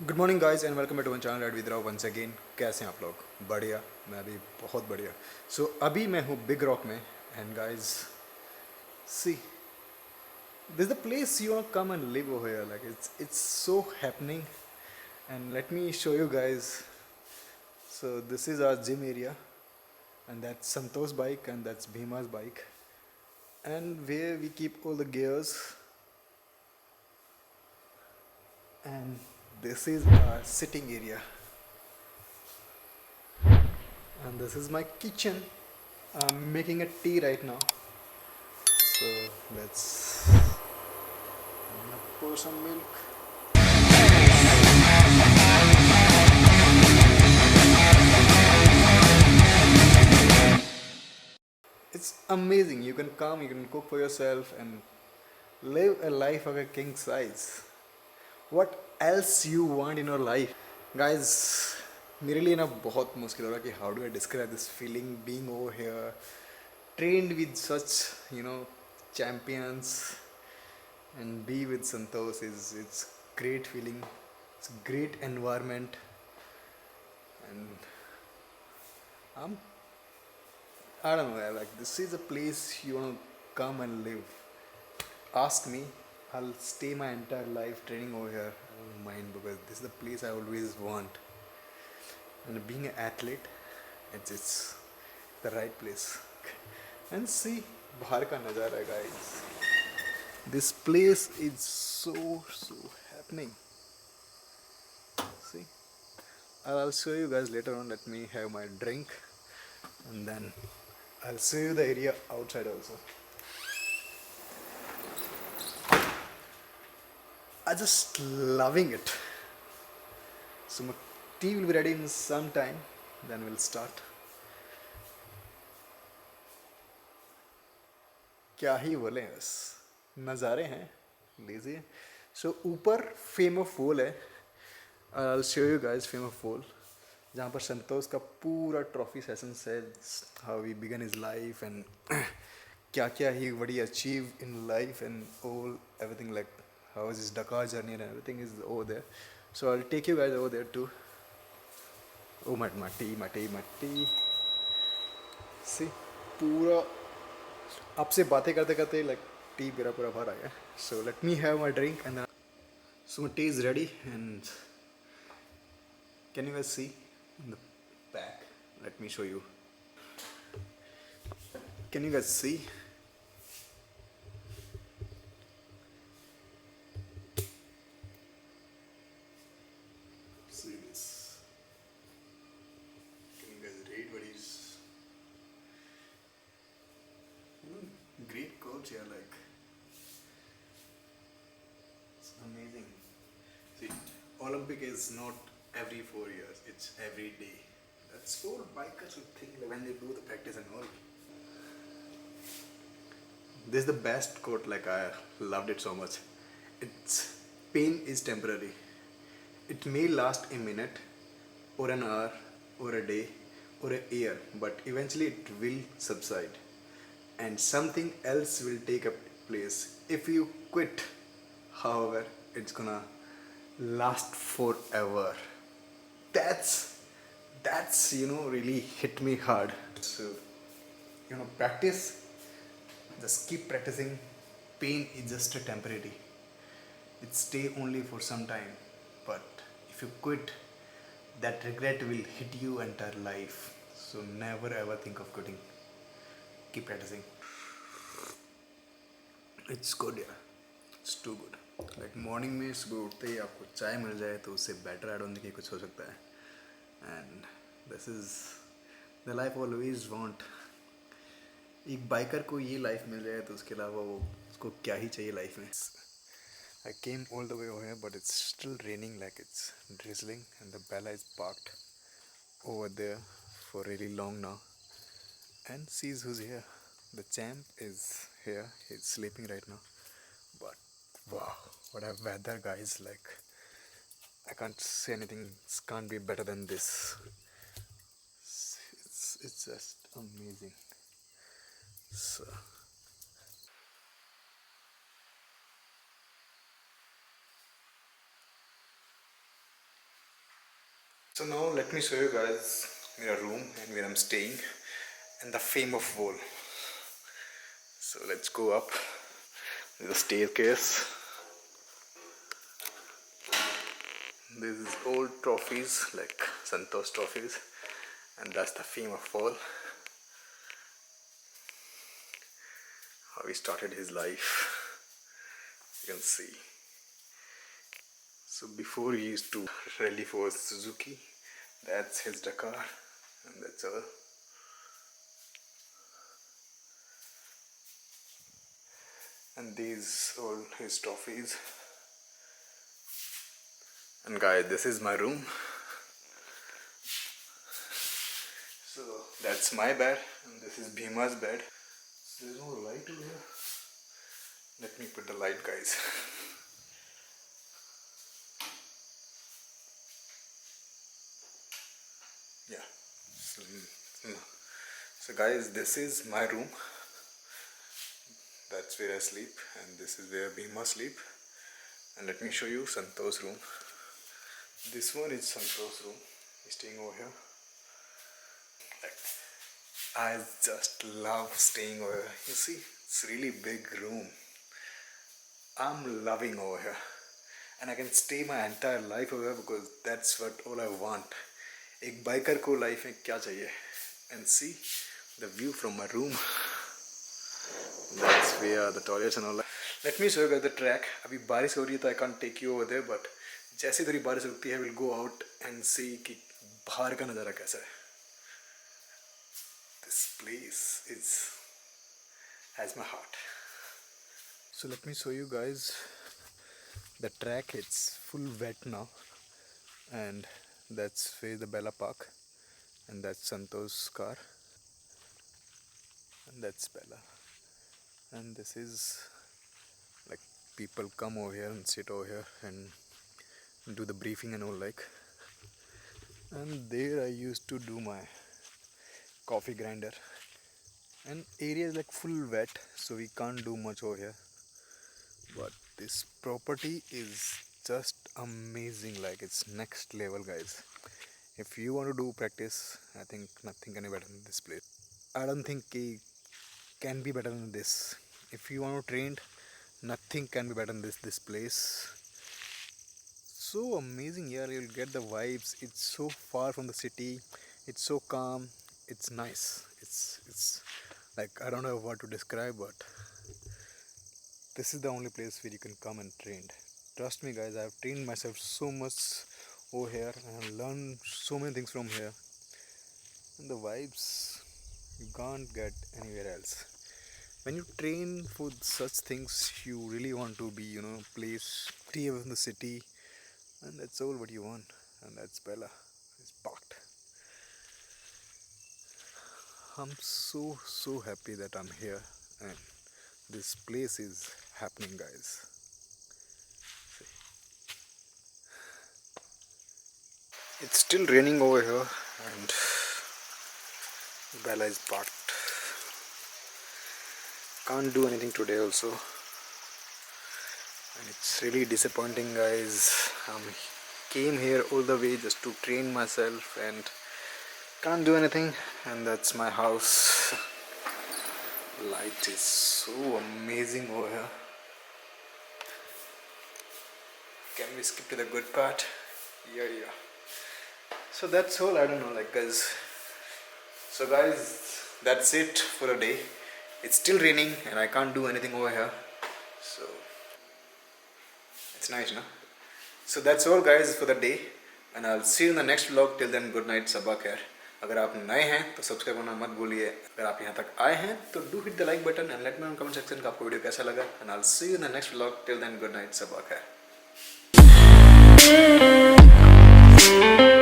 Good morning guys and welcome to one channel read with Rao once again. कैसे हैं आप लोग? बढ़िया। मैं भी बहुत बढ़िया। अभी मैं हूँ बिग रॉक में and guys see this the place you want come and live over here, like it's so happening and let me show you guys. So this is our gym area and that's Santo's bike and that's Bhima's bike and where we keep all the gears, and this is our sitting area and this is my kitchen. I'm making a tea right now. So let's pour some milk. It's amazing. You can come, you can cook for yourself and live a life of a king size. What else you want in your life? Guys, मेरे लिए ना बहुत मुश्किल हो रहा है कि how do I describe this feeling being over here trained with such, you know, champions and be with Santosh is it's great feeling. It's great environment and I'm I don't know, like this is a place you want to come and live. Ask me, I'll stay my entire life training over here. I don't mind because this is the place I always want. And being an athlete, it's the right place. And see, बाहर का नज़ारा guys. This place is so happening. See, I'll show you guys later on. Let me have my drink, and then I'll show you the area outside also. I just loving it. So my tea will be ready in some time. Then we'll start. क्या ही बोले, बस नज़ारे हैं, लीजिए. सो ऊपर fame of fall है. I show you guys fame of fall, जहाँ पर संतोष का पूरा ट्रॉफी सेशन है. How he began his life and क्या क्या he what he achieve in life and all everything, like how is his Dakar journey and everything is over there. So I take you guys over there too. ओ मट्टी सी, पूरा आपसे बातें करते करते लाइक टी मेरा पूरा भर आ गया. So let me have my drink and so my T is ready and can you guys see in the back? Let me show you. Can you guys see? See this. Can you guys read what is? Great coach here, like it's amazing. See, Olympic is not every 4 years; it's every day. That's all bikers would think like, when they do the practice and all. This is the best quote, like I loved it so much. It's pain is temporary. It may last a minute or an hour or a day or a year, but eventually it will subside and something else will take up place. If you quit, however, it's gonna last forever. That's really hit me hard. So practice, just keep practicing. Pain is just a temporary. It stay only for some time. But if you quit, that regret will hit you entire life. So never ever think of quitting. Keep practicing. It's good, yeah. It's too good. Like morning में सुबह उठते ही आपको चाय मिल जाए तो उससे better I don't think कुछ हो सकता है. And this is the life always want. एक बाइकर को ये लाइफ मिल जाए तो उसके अलावा वो उसको क्या ही चाहिए लाइफ में. I came all the way over here but it's still raining, like it's drizzling and the Bella is parked over there for really long now. And sees who's here. The champ is here. He's sleeping right now. But wow, what a weather, guys. Like I can't say anything. It can't be better than this. It's just amazing. So So now let me show you guys my room and where I'm staying and the fame of wall. So let's go up the staircase. This is old trophies like Santosh trophies, and that's the fame of wall. How he started his life, you can see. So before he used to rally for Suzuki, that's his Dakar, and that's all. And these all his trophies. And guys, this is my room. So that's my bed, and this is Bhima's bed. So there's no light over here. Let me put the light, guys. Yeah. So guys, this is my room. That's where I sleep, and this is where Bhima sleep. And let me show you Santo's room. This one is Santo's room. He's staying over here. Like, I just love staying over here. You see, it's really big room. I'm loving over here, and I can stay my entire life over here because that's what all I want. एक biker को life में क्या चाहिए? And see the view from my room. That's where the toilets and all that. Let me show you guys the track. अभी बारिश हो रही है तो I can't take you over there, but जैसे थोड़ी बारिश रुकती है, we'll go out and see कि बाहर का नज़ारा कैसा है. This place has my heart. So let me show you guys the track. It's full wet now, and that's where the Bella Park, and that's Santo's car, and that's Bella. And this is like people come over here and sit over here and do the briefing and all like. And there I used to do my coffee grinder. And area is like full wet, so we can't do much over here. But this property is just amazing, like it's next level, guys. If you want to do practice, I think nothing can be better than this place. I don't think it can be better than this. If you want to train, nothing can be better than this place. So amazing here, you'll get the vibes. It's so far from the city, it's so calm, it's nice. It's like, I don't know what to describe, but this is the only place where you can come and train. Trust me, guys, I've trained myself so much over here and learned so many things from here. And the vibes you can't get anywhere else. When you train for such things, you really want to be, place, stay away from the city, and that's all what you want. And that's Bella. It's parked. I'm so happy that I'm here, and this place is happening, guys. See. It's still raining over here, and Bella is parked. Can't do anything today also, and it's really disappointing, guys. I came here all the way just to train myself and can't do anything. And that's my house. Light is so amazing over here. Can we skip to the good part? Yeah. So that's all. I don't know, like, guys. So guys, that's it for the day. It's still raining and I can't do anything over here, so it's nice, no? So that's all, guys, for the day, and I'll see you in the next vlog. Till then, good night, sabak khair. अगर आप नए हैं तो subscribe करना मत भूलिए. अगर आप यहाँ तक आए हैं तो do hit the like button and let me know in comment section कि आपको वीडियो कैसा लगा. And I'll see you in the next vlog. Till then, good night, sabak khair.